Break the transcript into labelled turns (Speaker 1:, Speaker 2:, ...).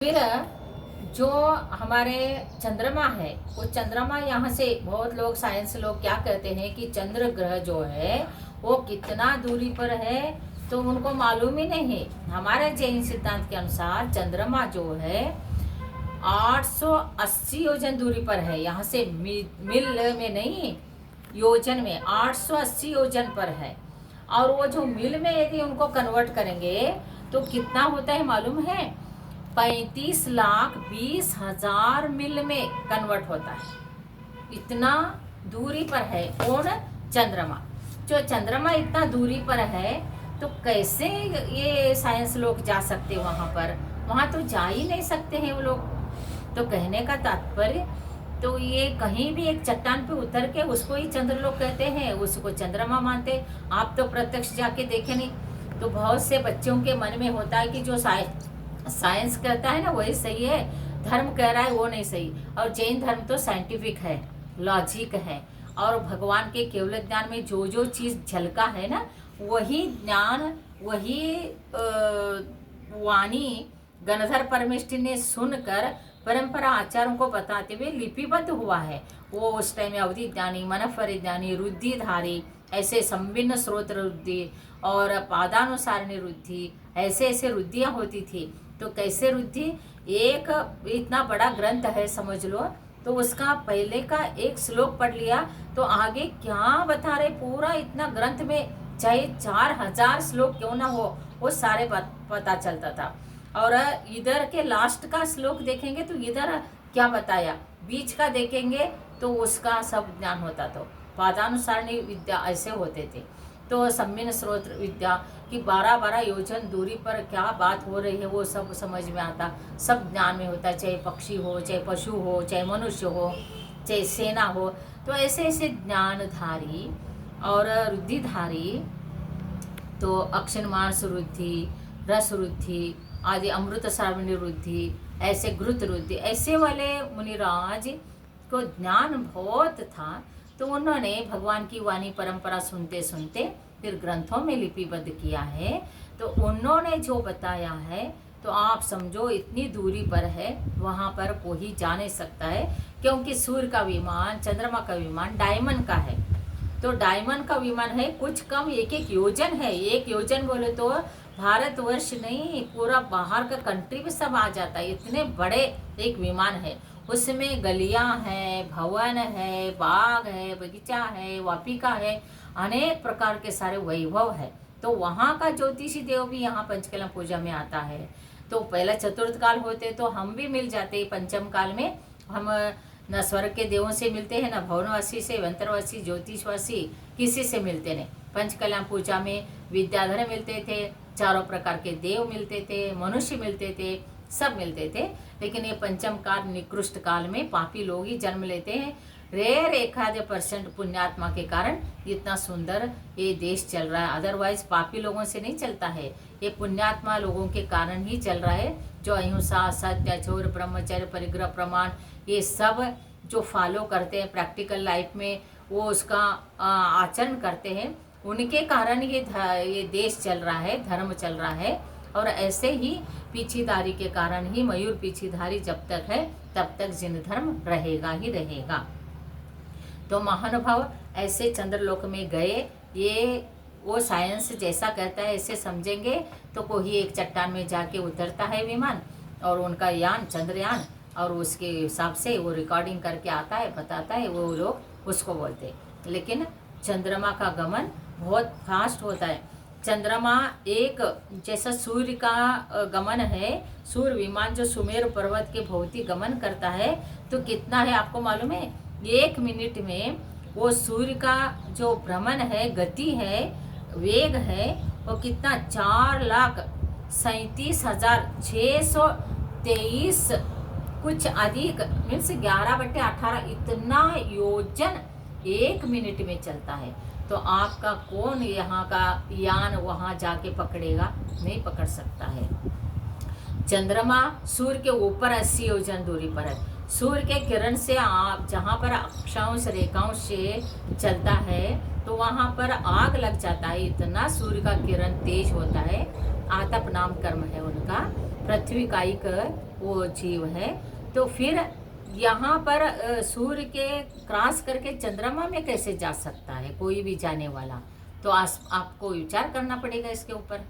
Speaker 1: फिर जो हमारे चंद्रमा है, वो चंद्रमा यहाँ से बहुत लोग, साइंस लोग क्या कहते हैं कि चंद्र ग्रह जो है वो कितना दूरी पर है तो उनको मालूम ही नहीं है। हमारे जैन सिद्धांत के अनुसार चंद्रमा जो है 880 योजन दूरी पर है। यहाँ से मील में नहीं, योजन में 880 योजन पर है। और वो जो मील में यदि उनको कन्वर्ट करेंगे तो कितना होता है मालूम है? 35,20,000 मील में कन्वर्ट होता है। इतना दूरी पर है कौन? चंद्रमा। जो चंद्रमा इतना दूरी पर है तो कैसे ये साइंस लोग जा सकते वहां पर? वहां तो जा ही नहीं सकते हैं वो लोग। तो कहने का तात्पर्य, तो ये कहीं भी एक चट्टान पे उतर के उसको ही चंद्र लोग कहते हैं, उसको चंद्रमा मानते। आप तो प्रत्यक्ष जाके देखे नहीं। तो बहुत से बच्चों के मन में होता है कि जो साइंस कहता है ना वही सही है, धर्म कह रहा है वो नहीं सही। और जैन धर्म तो साइंटिफिक है, लॉजिक है, और भगवान के केवल ज्ञान में जो जो चीज झलका है ना, वही ज्ञान, वही वाणी गणधर परमेष्ठी ने सुनकर परंपरा आचारों को बताते हुए लिपिबद्ध हुआ है। वो उस टाइम में अवधि ज्ञानी, मनफर ज्ञानी, रुद्धिधारी, ऐसे संभिन्न स्रोत रुद्धि और पादानुसारणी रुद्धि, ऐसे ऐसे रुद्धियाँ होती थी। तो कैसे रुद्धि? एक इतना बड़ा ग्रंथ है समझ लो, तो उसका पहले का एक श्लोक पढ़ लिया तो आगे क्या बता रहे पूरा इतना ग्रंथ में, चाहे 4,000 श्लोक क्यों ना हो, वो सारे पता चलता था। और इधर के लास्ट का श्लोक देखेंगे तो इधर क्या बताया, बीच का देखेंगे तो उसका सब ज्ञान होता। तो पादानुसारणी विद्या ऐसे होते थे। तो सम्मिन स्रोत विद्या की 12-12 योजन दूरी पर क्या बात हो रही है वो सब समझ में आता, सब ज्ञान में होता। चाहे पक्षी हो, चाहे पशु हो, चाहे मनुष्य हो, चाहे सेना हो, तो ऐसे ऐसे ज्ञानधारी और रुद्धिधारी, तो अक्षर मांस रुद्धि, रस रुद्धि आदि, अमृत श्रावणी रुद्धि, ऐसे घृत रुद्धि, ऐसे वाले मुनिराज को ज्ञान बहुत था। तो उन्होंने भगवान की वाणी परंपरा सुनते सुनते फिर ग्रंथों में लिपिबद्ध किया है। तो उन्होंने जो बताया है तो आप समझो इतनी दूरी पर है, वहाँ पर कोई जा नहीं सकता है, क्योंकि सूर्य का विमान, चंद्रमा का विमान डायमंड का है। तो डायमंड का विमान है, कुछ कम 1-1 योजन है। 1 योजन बोले तो भारतवर्ष नहीं, पूरा बाहर का कंट्री भी सब आ जाता है। इतने बड़े एक विमान है, उसमें गलियां हैं, भवन है, बाग है, बगीचा है, वापिका है, अनेक प्रकार के सारे वैभव है। तो वहाँ का ज्योतिषी देव भी यहाँ पंचकला पूजा में आता है। तो पहला चतुर्थ काल होते तो हम भी मिल जाते, पंचम काल में हम न स्वर्ग के देवों से मिलते हैं, न भवनवासी से, वंतरवासी, ज्योतिषवासी, किसी से मिलते नहीं। पंचकल्याण पूजा में विद्याधर मिलते थे, चारों प्रकार के देव मिलते थे, मनुष्य मिलते थे, सब मिलते थे। लेकिन ये पंचम काल, निकृष्ट काल में पापी लोग ही जन्म लेते हैं। रेयर 1% पुण्यात्मा के कारण इतना सुंदर ये देश चल रहा है। अदरवाइज पापी लोगों से नहीं चलता है, ये पुण्यात्मा लोगों के कारण ही चल रहा है। जो अहिंसा, सत्य, चोर, ब्रह्मचर्य, परिग्रह, प्रमाण, ये सब जो फॉलो करते हैं प्रैक्टिकल लाइफ में, वो उसका आचरण करते हैं, उनके कारण ये देश चल रहा है, धर्म चल रहा है। और ऐसे ही पीछीदारी के कारण ही, मयूर पीछीधारी जब तक है तब तक जिन धर्म रहेगा ही रहेगा। तो महानुभाव ऐसे चंद्रलोक में गए, ये वो साइंस जैसा कहता है ऐसे समझेंगे तो कोई एक चट्टान में जाके उतरता है विमान, और उनका यान चंद्रयान, और उसके हिसाब से वो रिकॉर्डिंग करके आता है, बताता है, वो लोग उसको बोलते हैं। लेकिन चंद्रमा का गमन बहुत फास्ट होता है। चंद्रमा एक जैसा सूर्य का गमन है, सूर्य विमान जो सुमेर पर्वत के भौतिक गमन करता है तो कितना है आपको मालूम है? 1 मिनट में वो सूर्य का जो भ्रमण है, गति है, वेग है, वो कितना 4,37,623 कुछ अधिक, मीन्स 11/18 इतना योजन 1 मिनट में चलता है। तो आपका कौन यहाँ का यान वहाँ जाके पकड़ेगा? नहीं पकड़ सकता है। चंद्रमा सूर्य के ऊपर 80 योजन दूरी पर है। सूर्य के किरण से आप जहाँ पर अक्षांश रेखाओं से चलता है तो वहाँ पर आग लग जाता है, इतना सूर्य का किरण तेज होता है। आतप नाम कर्म है उनका। पृथ्वी का एक वो जीव है, तो फिर यहाँ पर सूर्य के क्रॉस करके चंद्रमा में कैसे जा सकता है कोई भी जाने वाला? तो आपको विचार करना पड़ेगा इसके ऊपर।